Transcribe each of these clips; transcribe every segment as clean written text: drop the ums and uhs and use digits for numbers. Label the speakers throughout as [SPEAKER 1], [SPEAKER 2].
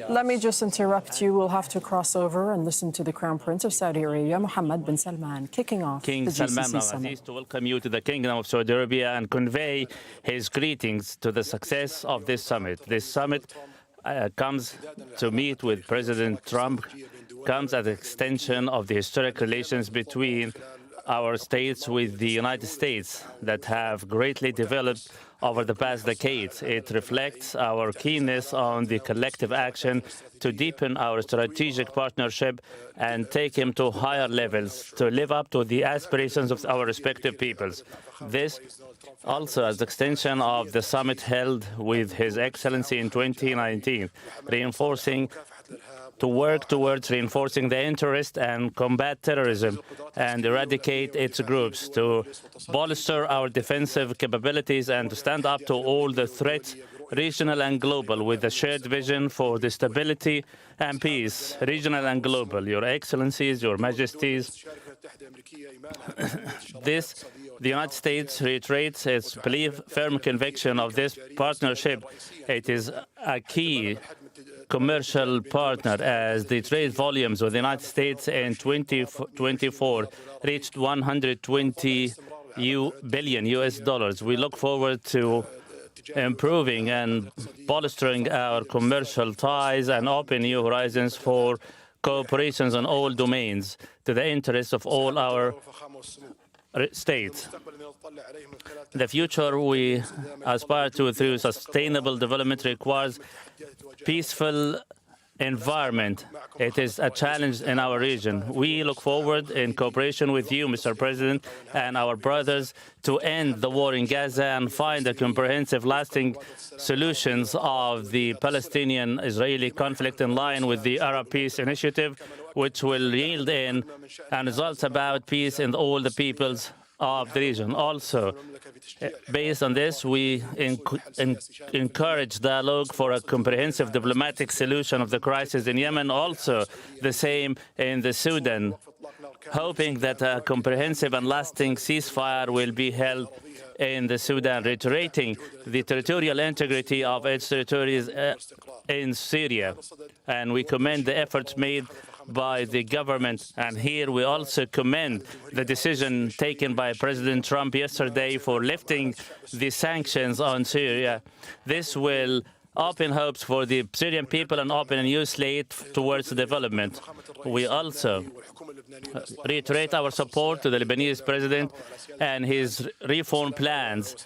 [SPEAKER 1] Let me just interrupt you. We'll have to cross over and listen to the Crown Prince of Saudi Arabia, Mohammed bin Salman, kicking off
[SPEAKER 2] King
[SPEAKER 1] the
[SPEAKER 2] Salman
[SPEAKER 1] GCC summit.
[SPEAKER 2] to welcome you to the Kingdom of Saudi Arabia and convey his greetings to the success of this summit. This summit comes to meet with President Trump, comes as an extension of the historic relations between our states with the United States that have greatly developed over the past decades. It reflects our keenness on the collective action to deepen our strategic partnership and take him to higher levels to live up to the aspirations of our respective peoples. This also as extension of the summit held with His Excellency in 2019, to work towards reinforcing the interest and combat terrorism and eradicate its groups, to bolster our defensive capabilities and to stand up to all the threats, regional and global, with a shared vision for the stability and peace, regional and global. Your Excellencies, Your Majesties, the United States reiterates its firm conviction of this partnership. It is a key commercial partner as the trade volumes with the United States in 2024 reached $120 billion US. We look forward to improving and bolstering our commercial ties and open new horizons for cooperations on all domains to the interests of all our states. The future we aspire to through sustainable development requires peaceful environment. It is a challenge in our region. We look forward in cooperation with you, Mr. President, and our brothers to end the war in Gaza and find a comprehensive, lasting solutions of the Palestinian-Israeli conflict in line with the Arab Peace Initiative, which will yield in and results about peace in all the peoples of the region. Also, based on this, we encourage dialogue for a comprehensive diplomatic solution of the crisis in Yemen, also the same in the Sudan, hoping that a comprehensive and lasting ceasefire will be held in the Sudan, reiterating the territorial integrity of its territories in Syria. And we commend the efforts made by the government. And here we also commend the decision taken by President Trump yesterday for lifting the sanctions on Syria. This will open hopes for the Syrian people and open a new slate towards development. We also reiterate our support to the Lebanese president and his reform plans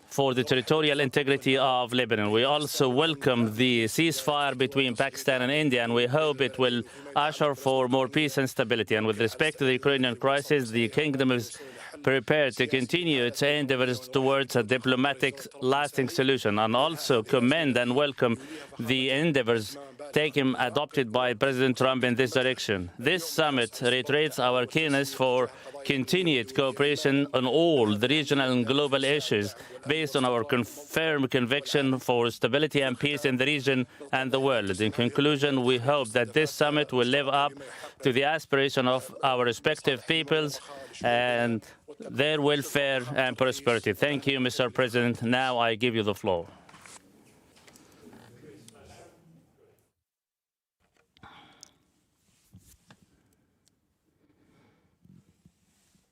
[SPEAKER 2] for the territorial integrity of Lebanon. We also welcome the ceasefire between Pakistan and India, and we hope it will usher for more peace and stability. And with respect to the Ukrainian crisis, the Kingdom is prepared to continue its endeavors towards a diplomatic, lasting solution, and also commend and welcome the endeavors adopted by President Trump in this direction. This summit reiterates our keenness for continued cooperation on all the regional and global issues based on our firm conviction for stability and peace in the region and the world. In conclusion, we hope that this summit will live up to the aspiration of our respective peoples and their welfare and prosperity. Thank you, Mr. President. Now I give you the floor.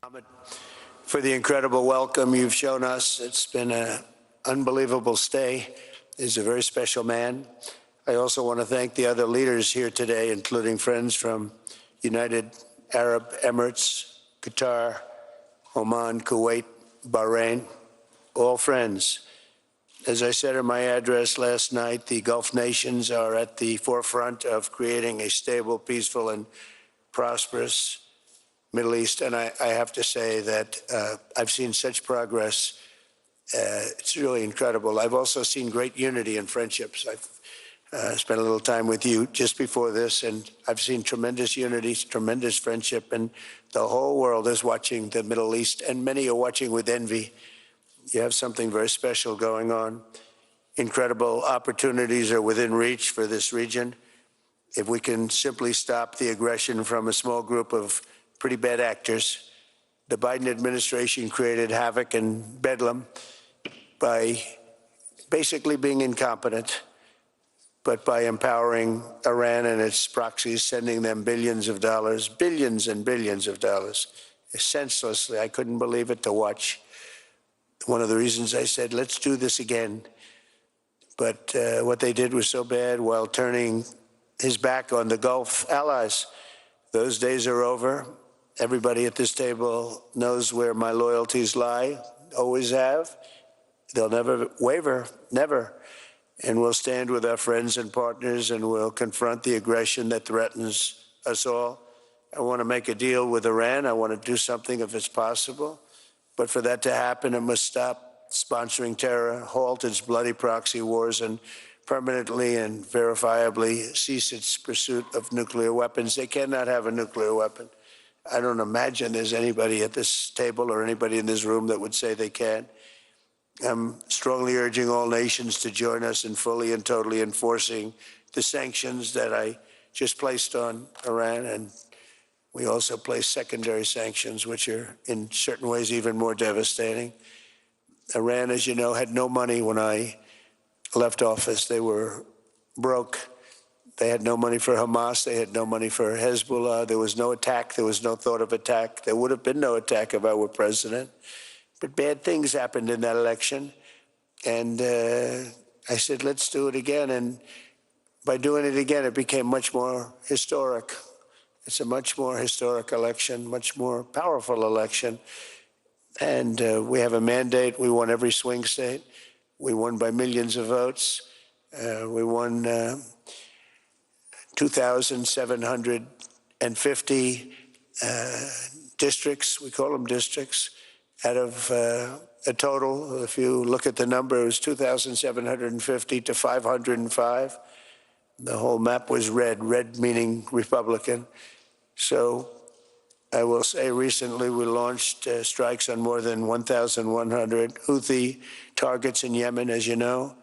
[SPEAKER 3] Ahmed, for the incredible welcome you've shown us. It's been an unbelievable stay. He's a very special man. I also want to thank the other leaders here today, including friends from United Arab Emirates, Qatar, Oman, Kuwait, Bahrain, all friends. As I said in my address last night, the Gulf nations are at the forefront of creating a stable, peaceful, and prosperous Middle East, and I have to say that I've seen such progress. It's really incredible. I've also seen great unity and friendships. I've spent a little time with you just before this, and I've seen tremendous unity, tremendous friendship, and the whole world is watching the Middle East, and many are watching with envy. You have something very special going on. Incredible opportunities are within reach for this region. If we can simply stop the aggression from a small group of pretty bad actors. The Biden administration created havoc and bedlam by basically being incompetent. but by empowering Iran and its proxies, sending them billions of dollars, billions and billions of dollars, senselessly. I couldn't believe it to watch. One of the reasons I said, let's do this again. But what they did was so bad while turning his back on the Gulf allies. Those days are over. Everybody at this table knows where my loyalties lie, always have. They'll never waver, never. And we'll stand with our friends and partners, and we'll confront the aggression that threatens us all. I want to make a deal with Iran. I want to do something if it's possible. But for that to happen, it must stop sponsoring terror, halt its bloody proxy wars, and permanently and verifiably cease its pursuit of nuclear weapons. They cannot have a nuclear weapon. I don't imagine there's anybody at this table or anybody in this room that would say they can. I'm strongly urging all nations to join us in fully and totally enforcing the sanctions that I just placed on Iran, and we also placed secondary sanctions, which are in certain ways even more devastating. Iran, as you know, had no money when I left office. They were broke. They had no money for Hamas. They had no money for Hezbollah. There was no attack. There was no thought of attack. There would have been no attack if I were president. But bad things happened in that election. And I said, let's do it again. And by doing it again, it became much more historic. It's a much more historic election, much more powerful election. And we have a mandate. We won every swing state. We won by millions of votes. We won 2,750 districts. We call them districts. Out of a total, if you look at the number, it was 2,750 to 505. The whole map was red, red meaning Republican. So I will say recently we launched strikes on more than 1,100 Houthi targets in Yemen, as you know.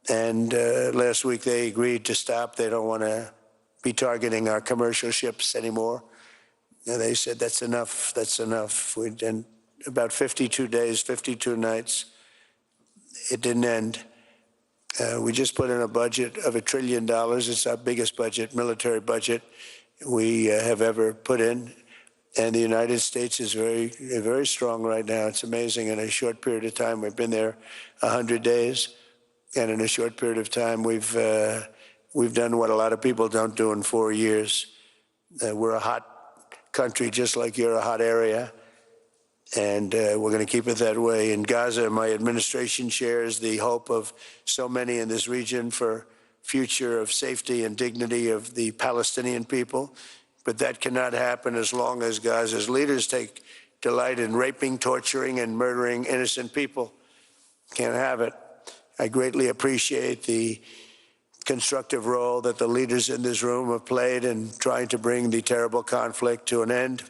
[SPEAKER 3] And last week they agreed to stop. They don't want to be targeting our commercial ships anymore. And they said, that's enough, that's enough. And about 52 days, 52 nights, it didn't end. We just put in a budget of $1 trillion. It's our biggest budget, military budget we have ever put in. And the United States is very, very strong right now. It's amazing. In a short period of time, we've been there 100 days. And in a short period of time, we've done what a lot of people don't do in 4 years. We're a hot country, just like you're a hot area. And we're going to keep it that way. In Gaza, my administration shares the hope of so many in this region for future of safety and dignity of the Palestinian people. But that cannot happen as long as Gaza's leaders take delight in raping, torturing, and murdering innocent people. Can't have it. I greatly appreciate the constructive role that the leaders in this room have played in trying to bring the terrible conflict to an end,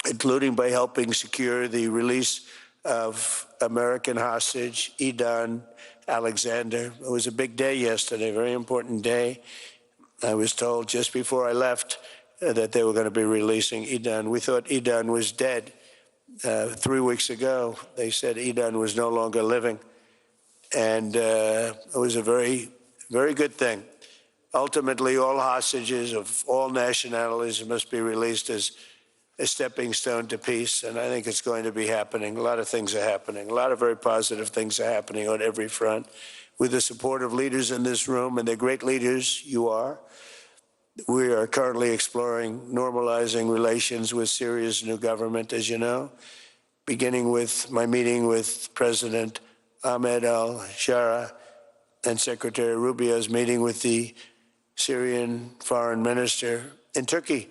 [SPEAKER 3] including by helping secure the release of American hostage, Edan Alexander. It was a big day yesterday, a very important day. I was told just before I left that they were going to be releasing Edan. We thought Edan was dead 3 weeks ago. They said Edan was no longer living. And it was a very, very good thing. Ultimately, all hostages of all nationalities must be released as a stepping stone to peace, and I think it's going to be happening. A lot of things are happening. A lot of very positive things are happening on every front. With the support of leaders in this room, and they're great leaders, you are, we are currently exploring normalizing relations with Syria's new government, as you know, beginning with my meeting with President Ahmed al-Sharaa and Secretary Rubio's meeting with the Syrian foreign minister in Turkey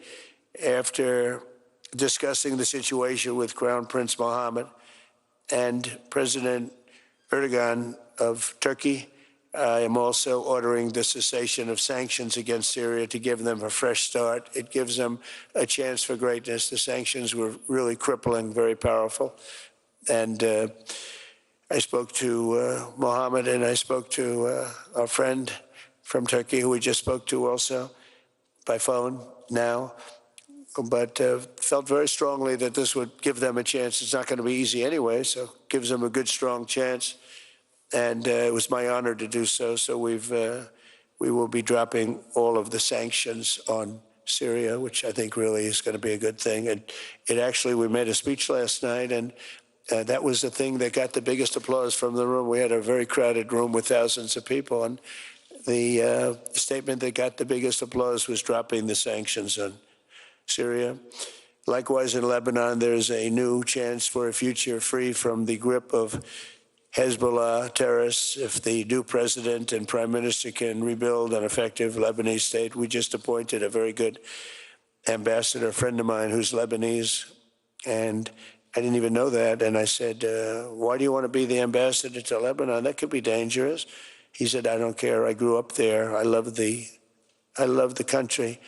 [SPEAKER 3] after discussing the situation with Crown Prince Mohammed and President Erdogan of Turkey. I am also ordering the cessation of sanctions against Syria to give them a fresh start. It gives them a chance for greatness. The sanctions were really crippling, very powerful. And I spoke to Mohammed, and I spoke to our friend from Turkey, who we just spoke to also by phone now. But felt very strongly that this would give them a chance. It's not going to be easy anyway, so it gives them a good, strong chance. And it was my honor to do so. So we've we will be dropping all of the sanctions on Syria, which I think really is going to be a good thing. And it actually, we made a speech last night, and that was the thing that got the biggest applause from the room. We had a very crowded room with thousands of people, and the statement that got the biggest applause was dropping the sanctions on Syria. Likewise, in Lebanon, there's a new chance for a future free from the grip of Hezbollah terrorists if the new president and prime minister can rebuild an effective Lebanese state. We just appointed a very good ambassador, a friend of mine who's Lebanese, and I didn't even know that. And I said, why do you want to be the ambassador to Lebanon? That could be dangerous. He said, I don't care. I grew up there. I love the country.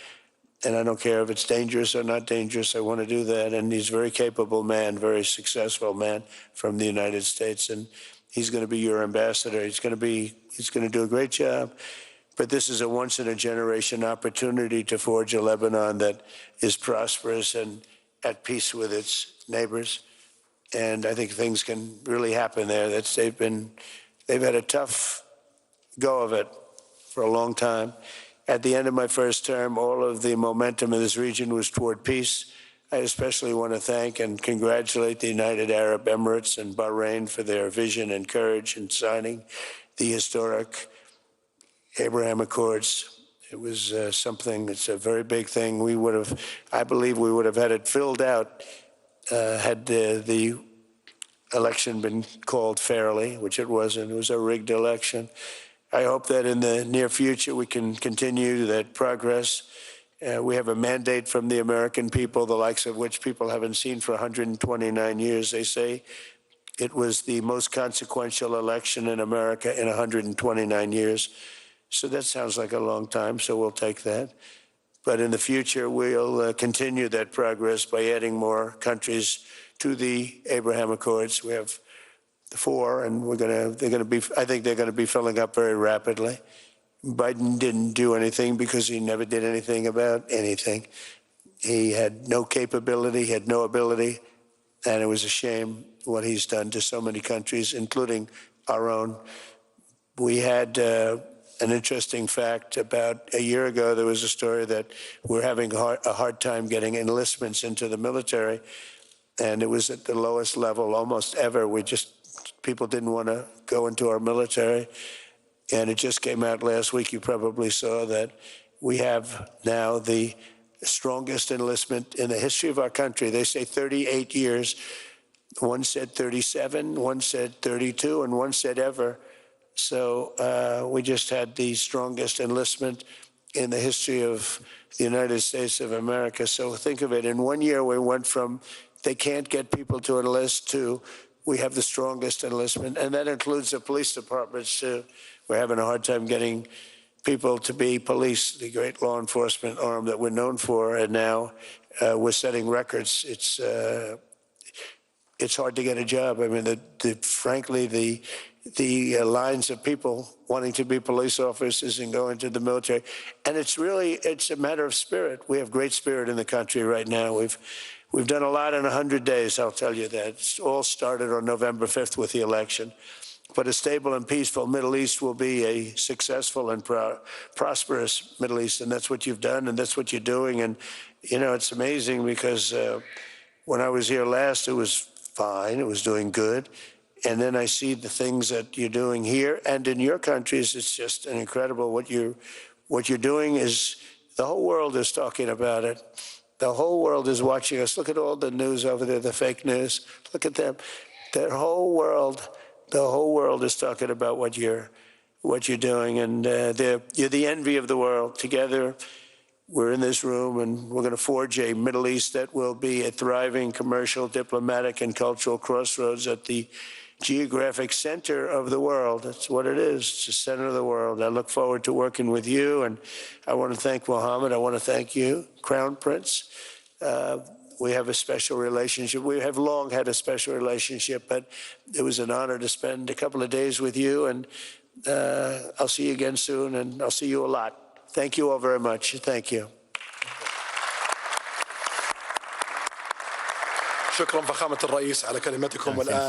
[SPEAKER 3] And I don't care if it's dangerous or not dangerous. I want to do that. And he's a very capable man, very successful man from the United States. And he's going to be your ambassador. He's going to do a great job. But this is a once-in-a-generation opportunity to forge a Lebanon that is prosperous and at peace with its neighbors. And I think things can really happen there. They've had a tough go of it for a long time. At the end of my first term, all of the momentum in this region was toward peace. I especially want to thank and congratulate the United Arab Emirates and Bahrain for their vision and courage in signing the historic Abraham Accords. It was something, it's a very big thing. I believe we would have had it filled out had the election been called fairly, which it wasn't. It was a rigged election. I hope that in the near future we can continue that progress. We have a mandate from the American people, the likes of which people haven't seen for 129 years. They say it was the most consequential election in America in 129 years. So that sounds like a long time, so we'll take that. But in the future, we'll continue that progress by adding more countries to the Abraham Accords. We have the 4, and I think they're going to be filling up very rapidly. Biden didn't do anything because he never did anything about anything. He had no capability, he had no ability, and it was a shame what he's done to so many countries, including our own. We had an interesting fact. About a year ago, there was a story that we're having a hard time getting enlistments into the military, and it was at the lowest level almost ever. People didn't want to go into our military. And it just came out last week, you probably saw that we have now the strongest enlistment in the history of our country. They say 38 years. One said 37, one said 32, and one said ever. So we just had the strongest enlistment in the history of the United States of America. So think of it. In 1 year, we went from they can't get people to enlist to we have the strongest enlistment, and that includes the police departments too. We're having a hard time getting people to be police, the great law enforcement arm that we're known for, and now we're setting records. It's hard to get a job. I mean, frankly, the lines of people wanting to be police officers and go into the military, and it's a matter of spirit. We have great spirit in the country right now. We've done a lot in 100 days, I'll tell you that. It's all started on November 5th with the election. But a stable and peaceful Middle East will be a successful and prosperous Middle East, and that's what you've done, and that's what you're doing. And, you know, it's amazing because when I was here last, it was fine. It was doing good. And then I see the things that you're doing here and in your countries. It's just an incredible what you're doing is the whole world is talking about it. The whole world is watching us. Look at all the news over there, the fake news. Look at them. The whole world is talking about what you're doing, and you're the envy of the world. Together, we're in this room, and we're going to forge a Middle East that will be a thriving commercial, diplomatic, and cultural crossroads at the geographic center of the world. That's what it is. It's the center of the world. I look forward to working with you, and I want to thank Mohammed. I want to thank you, Crown Prince. We have a special relationship. We have long had a special relationship, but it was an honor to spend a couple of days with you, and I'll see you again soon, and I'll see you a lot. Thank you all very much. Thank you.
[SPEAKER 4] شكرا فخامة الرئيس على كلمتكم. والآن